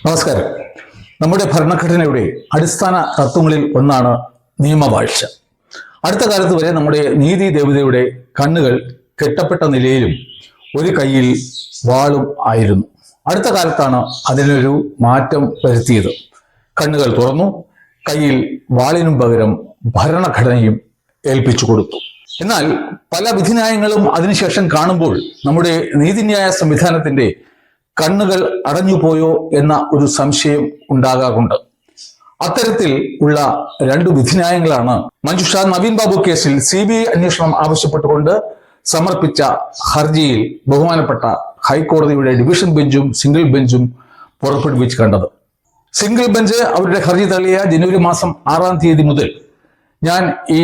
നമസ്കാരം. നമ്മുടെ ഭരണഘടനയുടെ അടിസ്ഥാന തത്വങ്ങളിൽ ഒന്നാണ് നിയമവാഴ്ച. അടുത്ത കാലത്ത് വരെ നമ്മുടെ നീതി ദേവതയുടെ കണ്ണുകൾ കെട്ടപ്പെട്ട നിലയിലും ഒരു കൈയിൽ വാളും ആയിരുന്നു. അടുത്ത കാലത്താണ് അതിനൊരു മാറ്റം വരുത്തിയത്. കണ്ണുകൾ തുറന്നു, കയ്യിൽ വാളിനും പകരം ഭരണഘടനയും ഏൽപ്പിച്ചു കൊടുത്തു. എന്നാൽ പല വിധിന്യായങ്ങളും അതിനുശേഷം കാണുമ്പോൾ നമ്മുടെ നീതിന്യായ സംവിധാനത്തിന്റെ കണ്ണുകൾ അടഞ്ഞുപോയോ എന്ന ഒരു സംശയം ഉണ്ടാകാറുണ്ട്. അത്തരത്തിൽ ഉള്ള രണ്ട് വിധിന്യായങ്ങളാണ് മഞ്ജുഷ നവീൻ ബാബു കേസിൽ CBI അന്വേഷണം ആവശ്യപ്പെട്ടുകൊണ്ട് സമർപ്പിച്ച ഹർജിയിൽ ബഹുമാനപ്പെട്ട ഹൈക്കോടതിയുടെ ഡിവിഷൻ ബെഞ്ചും സിംഗിൾ ബെഞ്ചും പുറപ്പെടുവിച്ച് കണ്ടത്. സിംഗിൾ ബെഞ്ച് അവരുടെ ഹർജി തള്ളിയ ജനുവരി മാസം 6-ാം തീയതി മുതൽ ഞാൻ ഈ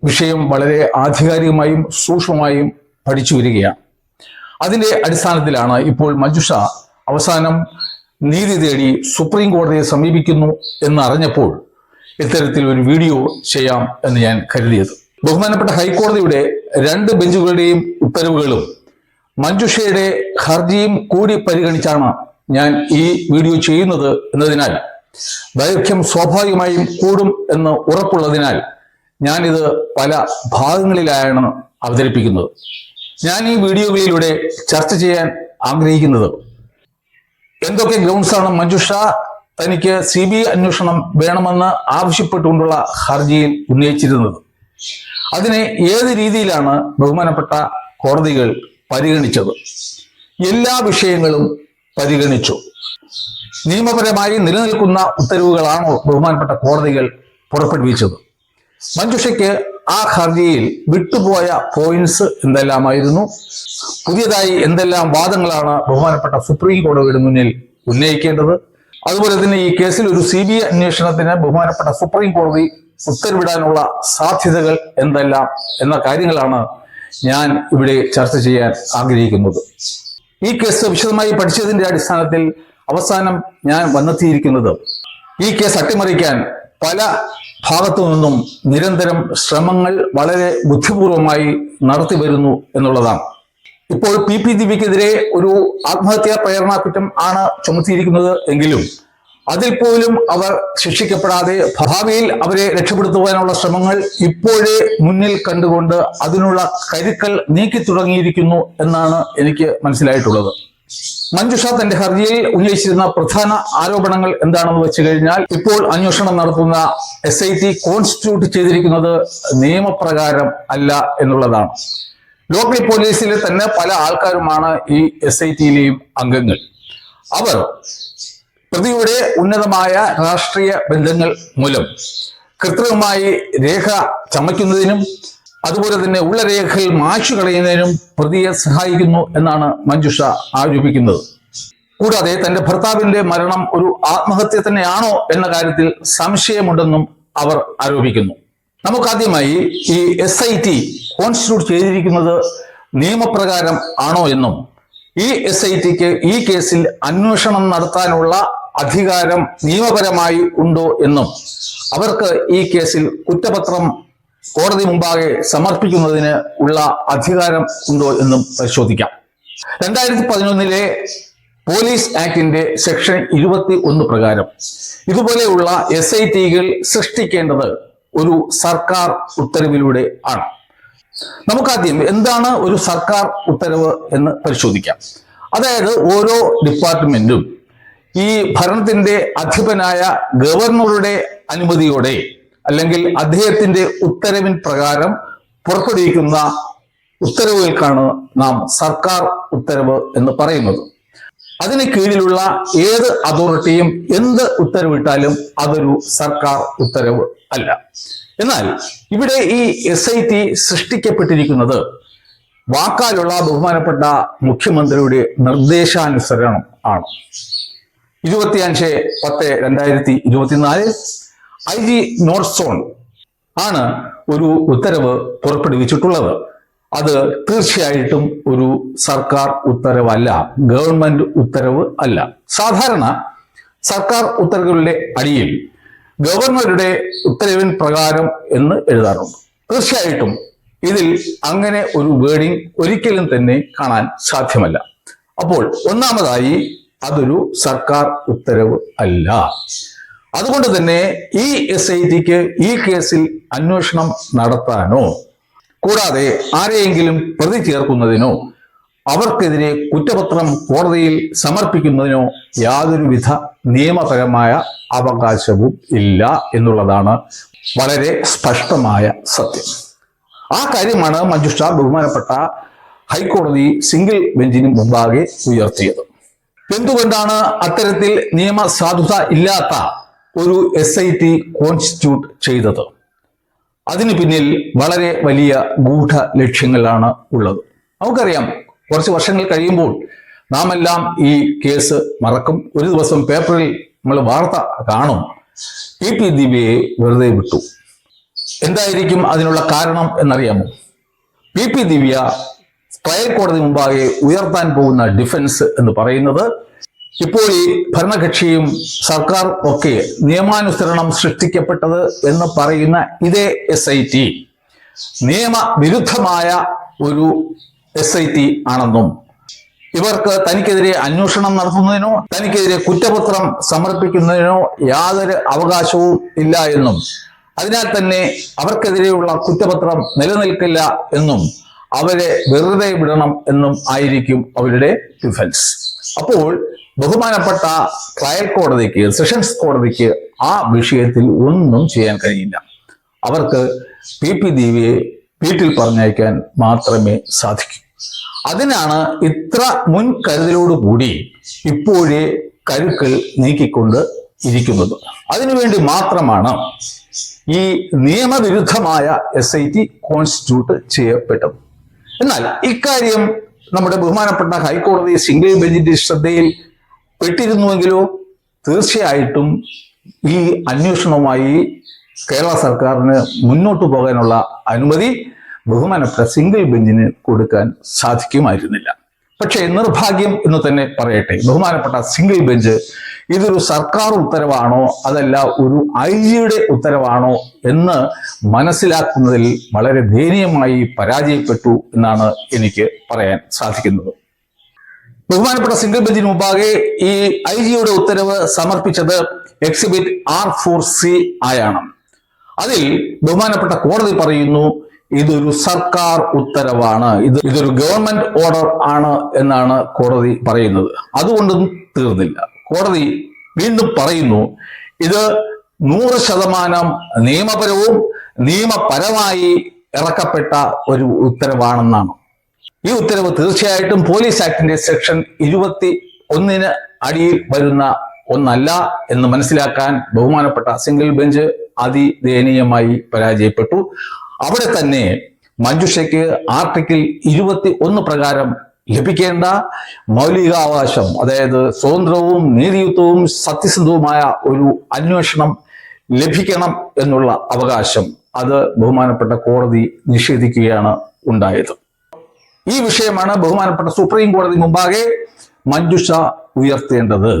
വിഷയം വളരെ ആധികാരികമായും സൂക്ഷ്മമായും പഠിച്ചു വരികയാണ്. അതിന്റെ അടിസ്ഥാനത്തിലാണ് ഇപ്പോൾ മഞ്ജുഷ അവസാനം നീതി തേടി സുപ്രീം കോടതിയെ സമീപിക്കുന്നു എന്നറിഞ്ഞപ്പോൾ ഇത്തരത്തിൽ ഒരു വീഡിയോ ചെയ്യാം എന്ന് ഞാൻ കരുതിയത്. ബഹുമാനപ്പെട്ട ഹൈക്കോടതിയുടെ രണ്ട് ബെഞ്ചുകളുടെയും ഉത്തരവുകളും മഞ്ജുഷയുടെ ഹർജിയും കൂടി പരിഗണിച്ചാണ് ഞാൻ ഈ വീഡിയോ ചെയ്യുന്നത് എന്നതിനാൽ ദൈർഘ്യം സ്വാഭാവികമായും കൂടും എന്ന് ഉറപ്പുള്ളതിനാൽ ഞാനിത് പല ഭാഗങ്ങളിലായാണ് അവതരിപ്പിക്കുന്നത്. ഞാൻ ഈ വീഡിയോകളിലൂടെ ചർച്ച ചെയ്യാൻ ആഗ്രഹിക്കുന്നത് എന്തൊക്കെ ഗ്രൗണ്ട്സാണ് മഞ്ജുഷ തനിക്ക് CBI അന്വേഷണം വേണമെന്ന് ആവശ്യപ്പെട്ടുകൊണ്ടുള്ള ഹർജിയിൽ ഉന്നയിച്ചിരുന്നത്, അതിനെ ഏത് രീതിയിലാണ് ബഹുമാനപ്പെട്ട കോടതികൾ പരിഗണിച്ചത്, എല്ലാ വിഷയങ്ങളും പരിഗണിച്ചു, നിയമപരമായി നിലനിൽക്കുന്ന ഉത്തരവുകളാണോ ബഹുമാനപ്പെട്ട കോടതികൾ പുറപ്പെടുവിച്ചത്, മഞ്ജുഷയ്ക്ക് ആ ഹർജിയിൽ വിട്ടുപോയ പോയിന്റ്സ് എന്തെല്ലാമായിരുന്നു, പുതിയതായി എന്തെല്ലാം വാദങ്ങളാണ് ബഹുമാനപ്പെട്ട സുപ്രീം കോടതിയുടെ മുന്നിൽ ഉന്നയിക്കേണ്ടത്, അതുപോലെ തന്നെ ഈ കേസിൽ ഒരു CBI അന്വേഷണത്തിന് ബഹുമാനപ്പെട്ട സുപ്രീം കോടതി ഉത്തരവിടാനുള്ള സാധ്യതകൾ എന്തെല്ലാം എന്ന കാര്യങ്ങളാണ് ഞാൻ ഇവിടെ ചർച്ച ചെയ്യാൻ ആഗ്രഹിക്കുന്നത്. ഈ കേസ് വിശദമായി പഠിച്ചതിന്റെ അടിസ്ഥാനത്തിൽ അവസാനം ഞാൻ വന്നെത്തിയിരിക്കുന്നത് ഈ കേസ് അട്ടിമറിക്കാൻ പല ഭാഗത്തു നിന്നും നിരന്തരം ശ്രമങ്ങൾ വളരെ ബുദ്ധിപൂർവമായി നടത്തി വരുന്നു എന്നുള്ളതാണ്. ഇപ്പോൾ PP ദിവ്യക്കെതിരെ ഒരു ആത്മഹത്യാ പ്രേരണ കുറ്റം ആണ് ചുമത്തിയിരിക്കുന്നത് എങ്കിലും അതിൽ പോലും അവർ ശിക്ഷിക്കപ്പെടാതെ ഭാവിയിൽ അവരെ രക്ഷപ്പെടുത്തുവാനുള്ള ശ്രമങ്ങൾ ഇപ്പോഴേ മുന്നിൽ കണ്ടുകൊണ്ട് അതിനുള്ള കരുക്കൾ നീക്കി തുടങ്ങിയിരിക്കുന്നു എന്നാണ് എനിക്ക് മനസ്സിലായിട്ടുള്ളത്. മഞ്ജുഷ തന്റെ ഹർജിയിൽ ഉന്നയിച്ചിരുന്ന പ്രധാന ആരോപണങ്ങൾ എന്താണെന്ന് വെച്ച് കഴിഞ്ഞാൽ, ഇപ്പോൾ അന്വേഷണം നടത്തുന്ന SIT കോൺസ്റ്റിറ്റ്യൂട്ട് ചെയ്തിരിക്കുന്നത് നിയമപ്രകാരം അല്ല എന്നുള്ളതാണ്. ലോക്കൽ പോലീസിലെ തന്നെ പല ആൾക്കാരുമാണ് ഈ SITയിലെയും അംഗങ്ങൾ. അവർ പ്രതിയുടെ ഉന്നതമായ രാഷ്ട്രീയ ബന്ധങ്ങൾ മൂലം കൃത്രിമമായി രേഖ ചമയ്ക്കുന്നതിനും അതുപോലെ തന്നെ ഉള്ള രേഖകൾ മായ്ച്ചു കളയുന്നതിനും പ്രതിയെ സഹായിക്കുന്നു എന്നാണ് മഞ്ജുഷ ആരോപിക്കുന്നത്. കൂടാതെ തന്റെ ഭർത്താവിന്റെ മരണം ഒരു ആത്മഹത്യ തന്നെയാണോ എന്ന കാര്യത്തിൽ സംശയമുണ്ടെന്നും അവർ ആരോപിക്കുന്നു. നമുക്കാദ്യമായി ഈ SIT കോൺസ്റ്റിറ്റ്യൂട്ട് ചെയ്തിരിക്കുന്നത് നിയമപ്രകാരം ആണോ എന്നും ഈ SITക്ക് ഈ കേസിൽ അന്വേഷണം നടത്താനുള്ള അധികാരം നിയമപരമായി ഉണ്ടോ എന്നും അവർക്ക് ഈ കേസിൽ കുറ്റപത്രം കോടതി മുമ്പാകെ സമർപ്പിക്കുന്നതിന് ഉള്ള അധികാരം ഉണ്ടോ എന്നും പരിശോധിക്കാം. 2011 പോലീസ് ആക്ടിന്റെ സെക്ഷൻ 21 പ്രകാരം ഇതുപോലെയുള്ള SITകൾ സൃഷ്ടിക്കേണ്ടത് ഒരു സർക്കാർ ഉത്തരവിലൂടെ ആണ്. നമുക്കാദ്യം എന്താണ് ഒരു സർക്കാർ ഉത്തരവ് എന്ന് പരിശോധിക്കാം. അതായത് ഓരോ ഡിപ്പാർട്ട്മെന്റും ഈ ഭരണത്തിന്റെ അധിപനായ ഗവർണറുടെ അനുമതിയോടെ അല്ലെങ്കിൽ അദ്ദേഹത്തിന്റെ ഉത്തരവിൻ പ്രകാരം പുറപ്പെടുവിക്കുന്ന ഉത്തരവുകൾക്കാണ് നാം സർക്കാർ ഉത്തരവ് എന്ന് പറയുന്നത്. അതിന് കീഴിലുള്ള ഏത് അതോറിറ്റിയും എന്ത് ഉത്തരവിട്ടാലും അതൊരു സർക്കാർ ഉത്തരവ് അല്ല. എന്നാൽ ഇവിടെ ഈ SIT സൃഷ്ടിക്കപ്പെട്ടിരിക്കുന്നത് വാക്കാലുള്ള ബഹുമാനപ്പെട്ട മുഖ്യമന്ത്രിയുടെ നിർദ്ദേശാനുസരണം ആണ്. 25/10/2024 IG നോർത്ത് സോൺ ആണ് ഒരു ഉത്തരവ് പുറപ്പെടുവിച്ചിട്ടുള്ളത്. അത് തീർച്ചയായിട്ടും ഒരു സർക്കാർ ഉത്തരവല്ല, ഗവൺമെന്റ് ഉത്തരവ് അല്ല. സാധാരണ സർക്കാർ ഉത്തരവുകളുടെ അടിയിൽ ഗവർണറുടെ ഉത്തരവിൻ പ്രകാരം എന്ന് എഴുതാറുണ്ട്. തീർച്ചയായിട്ടും ഇതിൽ അങ്ങനെ ഒരു വേർഡിംഗ് ഒരിക്കലും തന്നെ കാണാൻ സാധ്യമല്ല. അപ്പോൾ ഒന്നാമതായി അതൊരു സർക്കാർ ഉത്തരവ് അല്ല. അതുകൊണ്ട് തന്നെ ഈ SITക്ക് ഈ കേസിൽ അന്വേഷണം നടത്താനോ കൂടാതെ ആരെയെങ്കിലും പ്രതി ചേർക്കുന്നതിനോ അവർക്കെതിരെ കുറ്റപത്രം കോടതിയിൽ സമർപ്പിക്കുന്നതിനോ യാതൊരുവിധ നിയമപരമായ അവകാശവും ഇല്ല എന്നുള്ളതാണ് വളരെ സ്പഷ്ടമായ സത്യം. ആ കാര്യമാണ് മഞ്ജുഷ ബഹുമാനപ്പെട്ട ഹൈക്കോടതി സിംഗിൾ ബെഞ്ചിന് മുമ്പാകെ ഉയർത്തിയത്. എന്തുകൊണ്ടാണ് അത്തരത്തിൽ നിയമസാധുത ഇല്ലാത്ത ഒരു SIT കോൺസ്റ്റിറ്റ്യൂട്ട് ചെയ്തത്? അതിനു പിന്നിൽ വളരെ വലിയ ഗൂഢ ലക്ഷ്യങ്ങളാണ് ഉള്ളത്. നമുക്കറിയാം, കുറച്ച് വർഷങ്ങൾ കഴിയുമ്പോൾ നാം എല്ലാം ഈ കേസ് മറക്കും. ഒരു ദിവസം പേപ്പറിൽ നമ്മൾ വാർത്ത കാണും, PP ദിവ്യയെ വെറുതെ വിട്ടു. എന്തായിരിക്കും അതിനുള്ള കാരണം എന്നറിയാമോ? PP ദിവ്യ ട്രയൽ കോടതി മുമ്പാകെ ഉയർത്താൻ പോകുന്ന ഡിഫൻസ് എന്ന് പറയുന്നത് ഇപ്പോൾ ഈ ഭരണകക്ഷിയും സർക്കാർ ഒക്കെ നിയമാനുസരണം സൃഷ്ടിക്കപ്പെട്ടത് എന്ന് പറയുന്ന ഇതേ SIT നിയമവിരുദ്ധമായ ഒരു SIT ആണെന്നും ഇവർക്ക് തനിക്കെതിരെ അന്വേഷണം നടത്തുന്നതിനോ തനിക്കെതിരെ കുറ്റപത്രം സമർപ്പിക്കുന്നതിനോ യാതൊരു അവകാശവും ഇല്ല എന്നും അതിനാൽ തന്നെ അവർക്കെതിരെയുള്ള കുറ്റപത്രം നിലനിൽക്കില്ല എന്നും അവരെ വെറുതെ വിടണം എന്നും ആയിരിക്കും അവരുടെ ഡിഫൻസ്. അപ്പോൾ ബഹുമാനപ്പെട്ട ട്രയൽ കോടതിക്ക്, സെഷൻസ് കോടതിക്ക് ആ വിഷയത്തിൽ ഒന്നും ചെയ്യാൻ കഴിയില്ല. അവർക്ക് PP ദിവ്യയെ വീട്ടിൽ പറഞ്ഞയക്കാൻ മാത്രമേ സാധിക്കൂ. അതിനാണ് ഇത്ര മുൻകരുതലോടുകൂടി ഇപ്പോഴേ കരുക്കൾ നീക്കിക്കൊണ്ട് ഇരിക്കുന്നത്. അതിനുവേണ്ടി മാത്രമാണ് ഈ നിയമവിരുദ്ധമായ SIT കോൺസ്റ്റിറ്റ്യൂട്ട് ചെയ്യപ്പെട്ടത്. എന്നാൽ ഇക്കാര്യം നമ്മുടെ ബഹുമാനപ്പെട്ട ഹൈക്കോടതി സിംഗിൾ ബെഞ്ചിന്റെ ശ്രദ്ധയിൽ പെട്ടിരുന്നുവെങ്കിലോ തീർച്ചയായിട്ടും ഈ അന്വേഷണവുമായി കേരള സർക്കാരിന് മുന്നോട്ട് പോകാനുള്ള അനുമതി ബഹുമാനപ്പെട്ട സിംഗിൾ ബെഞ്ചിന് കൊടുക്കാൻ സാധിക്കുമായിരുന്നില്ല. പക്ഷേ നിർഭാഗ്യം എന്ന് തന്നെ പറയട്ടെ, ബഹുമാനപ്പെട്ട സിംഗിൾ ബെഞ്ച് ഇതൊരു സർക്കാർ ഉത്തരവാണോ അതല്ല ഒരു IG ഉത്തരവാണോ എന്ന് മനസ്സിലാക്കുന്നതിൽ വളരെ ദയനീയമായി പരാജയപ്പെട്ടു എന്നാണ് എനിക്ക് പറയാൻ സാധിക്കുന്നത്. ബഹുമാനപ്പെട്ട സിംഗിൾ ബെഞ്ചിന് മുമ്പാകെ ഈ IG ഉത്തരവ് സമർപ്പിച്ചത് എക്സിബിറ്റ് R4C ആയാണ്. അതിൽ ബഹുമാനപ്പെട്ട കോടതി പറയുന്നു ഇതൊരു സർക്കാർ ഉത്തരവാണ്, ഇതൊരു ഗവൺമെന്റ് ഓർഡർ ആണ് എന്നാണ് കോടതി പറയുന്നത്. അതുകൊണ്ടും തീർന്നില്ല. കോടതി വീണ്ടും പറയുന്നു ഇത് 100% നിയമപരവും നിയമപരമായി ഇറക്കപ്പെട്ട ഒരു ഉത്തരവാണെന്നാണ്. ഈ ഉത്തരവ് തീർച്ചയായിട്ടും പോലീസ് ആക്ടിന്റെ സെക്ഷൻ 21 അടിയിൽ വരുന്ന ഒന്നല്ല എന്ന് മനസ്സിലാക്കാൻ ബഹുമാനപ്പെട്ട സിംഗിൾ ബെഞ്ച് അതിദയനീയമായി പരാജയപ്പെട്ടു. അവിടെ തന്നെ മഞ്ജുഷയ്ക്ക് ആർട്ടിക്കിൾ 21 പ്രകാരം ലഭിക്കേണ്ട മൗലികാവകാശം, അതായത് സ്വതന്ത്രവും നീതിയുക്തവും സത്യസന്ധവുമായ ഒരു അന്വേഷണം ലഭിക്കണം എന്നുള്ള അവകാശം, അത് ബഹുമാനപ്പെട്ട കോടതി നിഷേധിക്കുകയാണ് ഉണ്ടായത്. ഈ വിഷയമാണ് ബഹുമാനപ്പെട്ട സുപ്രീം കോടതി മുമ്പാകെ മഞ്ജുഷ ഉയർത്തേണ്ടത്.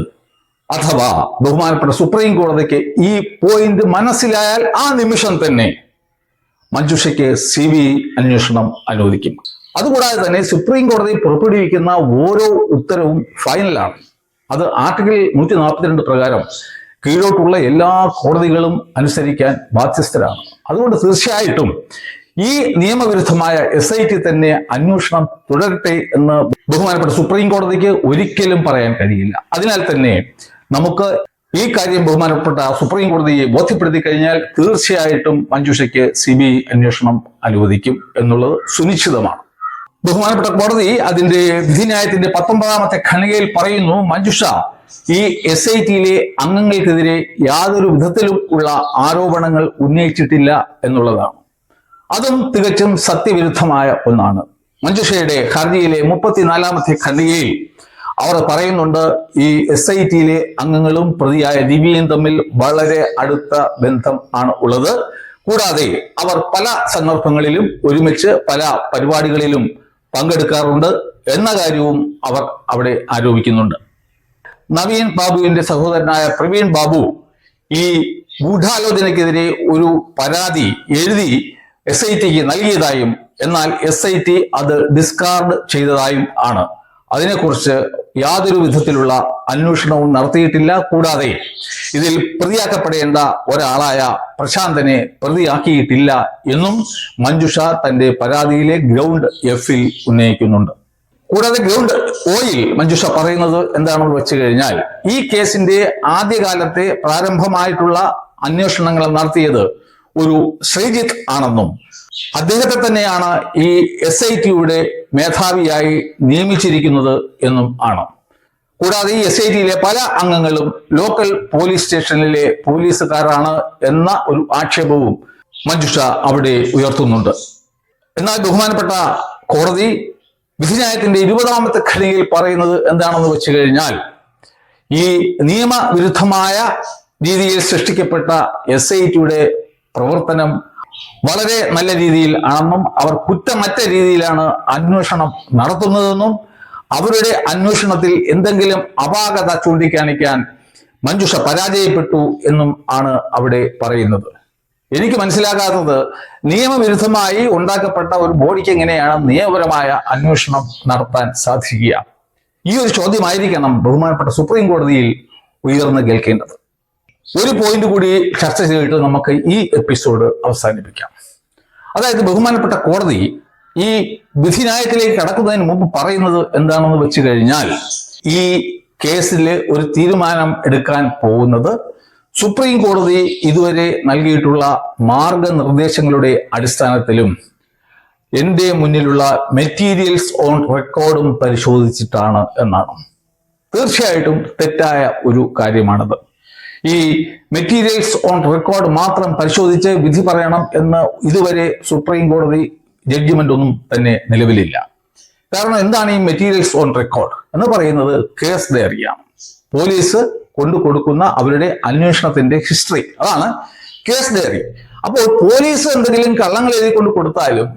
അഥവാ ബഹുമാനപ്പെട്ട സുപ്രീം കോടതിക്ക് ഈ പോയിന്റ് മനസ്സിലായാൽ ആ നിമിഷം തന്നെ മഞ്ജുഷയ്ക്ക് CBI അന്വേഷണം അനുവദിക്കും. അതുകൂടാതെ തന്നെ സുപ്രീം കോടതി പുറപ്പെടുവിക്കുന്ന ഓരോ ഉത്തരവും ഫൈനലാണ്. അത് ആർട്ടിക്കിൾ 142 പ്രകാരം കീഴോട്ടുള്ള എല്ലാ കോടതികളും അനുസരിക്കാൻ ബാധ്യസ്ഥരാണ്. അതുകൊണ്ട് തീർച്ചയായിട്ടും ഈ നിയമവിരുദ്ധമായ SIT തന്നെ അന്വേഷണം തുടരട്ടെ എന്ന് ബഹുമാനപ്പെട്ട സുപ്രീം കോടതിക്ക് ഒരിക്കലും പറയാൻ കഴിയില്ല. അതിനാൽ തന്നെ നമുക്ക് ഈ കാര്യം ബഹുമാനപ്പെട്ട സുപ്രീം കോടതിയെ ബോധ്യപ്പെടുത്തി കഴിഞ്ഞാൽ തീർച്ചയായിട്ടും മഞ്ജുഷയ്ക്ക് CBI അന്വേഷണം അനുവദിക്കും എന്നുള്ളത് സുനിശ്ചിതമാണ്. ബഹുമാനപ്പെട്ട കോടതി അതിന്റെ വിധിന്യായത്തിന്റെ 19ാമത്തെ ഖണ്ഡികയിൽ പറയുന്നു മഞ്ജുഷ ഈ SITയിലെ അംഗങ്ങൾക്കെതിരെ യാതൊരു വിധത്തിലും ഉള്ള ആരോപണങ്ങൾ ഉന്നയിച്ചിട്ടില്ല എന്നുള്ളതാണ്. അതും തികച്ചും സത്യവിരുദ്ധമായ ഒന്നാണ്. മഞ്ജുഷയുടെ ഹർജിയിലെ 34ാമത്തെ ഖണ്ഡികയിൽ അവർ പറയുന്നുണ്ട് ഈ SITയിലെ അംഗങ്ങളും പ്രതിയായ ദിവ്യയും തമ്മിൽ വളരെ അടുത്ത ബന്ധം ആണ് ഉള്ളത്. കൂടാതെ അവർ പല സന്ദർഭങ്ങളിലും ഒരുമിച്ച് പല പരിപാടികളിലും പങ്കെടുക്കാറുണ്ട് എന്ന കാര്യവും അവർ അവിടെ ആരോപിക്കുന്നുണ്ട്. നവീൻ ബാബുവിന്റെ സഹോദരനായ പ്രവീൺ ബാബു ഈ ഗൂഢാലോചനയ്ക്കെതിരെ ഒരു പരാതി എഴുതി SITക്ക് നൽകിയതായും എന്നാൽ SIT അത് ഡിസ്കാർഡ് ചെയ്തതായും ആണ്. അതിനെക്കുറിച്ച് യാതൊരു വിധത്തിലുള്ള അന്വേഷണവും നടത്തിയിട്ടില്ല. കൂടാതെ ഇതിൽ പ്രതിയാക്കപ്പെടേണ്ട ഒരാളായ പ്രശാന്തനെ പ്രതിയാക്കിയിട്ടില്ല എന്നും മഞ്ജുഷ തന്റെ പരാതിയിലെ ഗ്രൗണ്ട് എഫിൽ ഉന്നയിക്കുന്നുണ്ട്. കൂടാതെ ഗ്രൗണ്ട് ഓയിൽ മഞ്ജുഷ പറയുന്നത് എന്താണെന്ന് വെച്ച് കഴിഞ്ഞാൽ, ഈ കേസിന്റെ ആദ്യകാലത്തെ പ്രാരംഭമായിട്ടുള്ള അന്വേഷണങ്ങൾ നടത്തിയത് ഒരു ശ്രീജിത്ത് ആണെന്നും അദ്ദേഹത്തെ തന്നെയാണ് ഈ SITയുടെ മേധാവിയായി നിയമിച്ചിരിക്കുന്നത് എന്നും ആണ്. കൂടാതെ ഈ SITയിലെ പല അംഗങ്ങളും ലോക്കൽ പോലീസ് സ്റ്റേഷനിലെ പോലീസുകാരാണ് എന്ന ഒരു ആക്ഷേപവും മഞ്ജുഷ അവിടെ ഉയർത്തുന്നുണ്ട്. എന്നാൽ ബഹുമാനപ്പെട്ട കോടതി വിധിന്യായത്തിന്റെ 20ാമത്തെ ഖണ്ഡികയിൽ പറയുന്നത് എന്താണെന്ന് വെച്ച് കഴിഞ്ഞാൽ, ഈ നിയമവിരുദ്ധമായ രീതിയിൽ സൃഷ്ടിക്കപ്പെട്ട SITയുടെ പ്രവർത്തനം വളരെ നല്ല രീതിയിൽ ആണെന്നും അവർ കുറ്റമറ്റ രീതിയിലാണ് അന്വേഷണം നടത്തുന്നതെന്നും അവരുടെ അന്വേഷണത്തിൽ എന്തെങ്കിലും അപാകത ചൂണ്ടിക്കാണിക്കാൻ മഞ്ജുഷ പരാജയപ്പെട്ടു എന്നും ആണ് അവിടെ പറയുന്നത്. എനിക്ക് മനസ്സിലാകാത്തത്, നിയമവിരുദ്ധമായി ഉണ്ടാക്കപ്പെട്ട ഒരു ബോഡിക്ക് എങ്ങനെയാണ് നിയമപരമായ അന്വേഷണം നടത്താൻ സാധിക്കുക? ഈ ഒരു ചോദ്യമായിരിക്കണം ബഹുമാനപ്പെട്ട സുപ്രീം കോടതിയിൽ ഉയർന്നു കേൾക്കേണ്ടത്. ഒരു പോയിന്റ് കൂടി ചർച്ച ചെയ്തിട്ട് നമുക്ക് ഈ എപ്പിസോഡ് അവസാനിപ്പിക്കാം. അതായത് ബഹുമാനപ്പെട്ട കോടതി ഈ വിധിന്യായത്തിലേക്ക് കടക്കുന്നതിന് മുമ്പ് പറയുന്നത് എന്താണെന്ന് വെച്ച് കഴിഞ്ഞാൽ, ഈ കേസിൽ ഒരു തീരുമാനം എടുക്കാൻ പോകുന്നത് സുപ്രീം കോടതി ഇതുവരെ നൽകിയിട്ടുള്ള മാർഗനിർദ്ദേശങ്ങളുടെ അടിസ്ഥാനത്തിലും എൻ്റെ മുന്നിലുള്ള മെറ്റീരിയൽസ് ഓൺ റെക്കോർഡും പരിശോധിച്ചിട്ടാണ് എന്നാണ്. തീർച്ചയായിട്ടും തെറ്റായ ഒരു കാര്യമാണത്. ഈ മെറ്റീരിയൽസ് ഓൺ റെക്കോർഡ് മാത്രം പരിശോധിച്ച് വിധി പറയണം എന്ന് ഇതുവരെ സുപ്രീം കോടതി ജഡ്ജിമെന്റ് ഒന്നും തന്നെ നിലവിലില്ല. കാരണം എന്താണ് ഈ മെറ്റീരിയൽസ് ഓൺ റെക്കോർഡ് എന്ന് പറയുന്നത്? കേസ് ഡയറിയാണ്. പോലീസ് കൊടുക്കുന്ന അവരുടെ അന്വേഷണത്തിന്റെ ഹിസ്റ്ററി, അതാണ് കേസ് ഡയറി. അപ്പോൾ പോലീസ് എന്തെങ്കിലും കള്ളങ്ങൾ എഴുതിക്കൊണ്ട് കൊടുത്താലും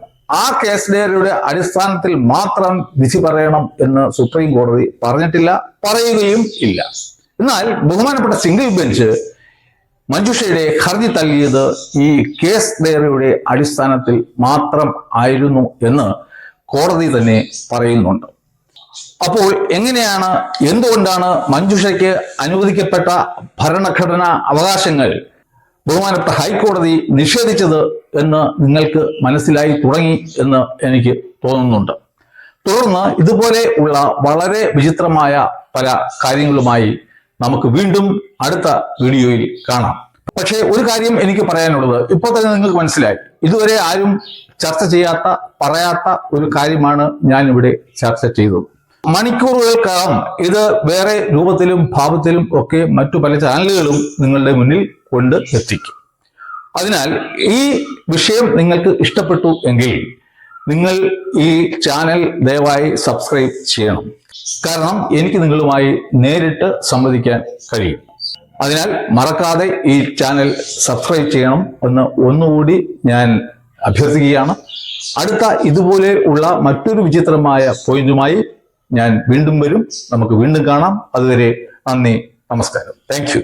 ആ കേസ് ഡയറിയുടെ അടിസ്ഥാനത്തിൽ മാത്രം വിധി പറയണം എന്ന് സുപ്രീം കോടതി പറഞ്ഞിട്ടില്ല, പറയുകയും ഇല്ല. എന്നാൽ ബഹുമാനപ്പെട്ട സിംഗിൾ ബെഞ്ച് മഞ്ജുഷയുടെ ഹർജി തള്ളിയത് ഈ കേസ് ഡയറിയുടെ അടിസ്ഥാനത്തിൽ മാത്രം ആയിരുന്നു എന്ന് കോടതി തന്നെ പറയുന്നുണ്ട്. അപ്പോൾ എങ്ങനെയാണ്, എന്തുകൊണ്ടാണ് മഞ്ജുഷയ്ക്ക് അനുവദിക്കപ്പെട്ട ഭരണഘടനാ അവകാശങ്ങൾ ബഹുമാനപ്പെട്ട ഹൈക്കോടതി നിഷേധിച്ചത് എന്ന് നിങ്ങൾക്ക് മനസ്സിലായി തുടങ്ങി എന്ന് എനിക്ക് തോന്നുന്നുണ്ട്. തുടർന്ന് ഇതുപോലെ ഉള്ള വളരെ വിചിത്രമായ പല കാര്യങ്ങളുമായി നമുക്ക് വീണ്ടും അടുത്ത വീഡിയോയിൽ കാണാം. പക്ഷേ ഒരു കാര്യം എനിക്ക് പറയാനുള്ളത്, ഇപ്പോൾ തന്നെ നിങ്ങൾക്ക് മനസ്സിലായി, ഇതുവരെ ആരും ചർച്ച ചെയ്യാത്ത, പറയാത്ത ഒരു കാര്യമാണ് ഞാൻ ഇവിടെ ചർച്ച ചെയ്തത്. മണിക്കൂറുകൾക്കകം ഇത് വേറെ രൂപത്തിലും ഭാവത്തിലും ഒക്കെ മറ്റു പല ചാനലുകളും നിങ്ങളുടെ മുന്നിൽ കൊണ്ട് എത്തിക്കും. അതിനാൽ ഈ വിഷയം നിങ്ങൾക്ക് ഇഷ്ടപ്പെട്ടു എങ്കിൽ നിങ്ങൾ ഈ ചാനൽ ദയവായി സബ്സ്ക്രൈബ് ചെയ്യണം. കാരണം എനിക്ക് നിങ്ങളുമായി നേരിട്ട് സംവദിക്കാൻ കഴിയും. അതിനാൽ മറക്കാതെ ഈ ചാനൽ സബ്സ്ക്രൈബ് ചെയ്യണം എന്ന് ഒന്നുകൂടി ഞാൻ അഭ്യർത്ഥിക്കുകയാണ്. അടുത്ത ഇതുപോലെ ഉള്ള മറ്റൊരു വിചിത്രമായ പോയിന്റുമായി ഞാൻ വീണ്ടും വരും. നമുക്ക് വീണ്ടും കാണാം. അതുവരെ നന്ദി, നമസ്കാരം. Thank you.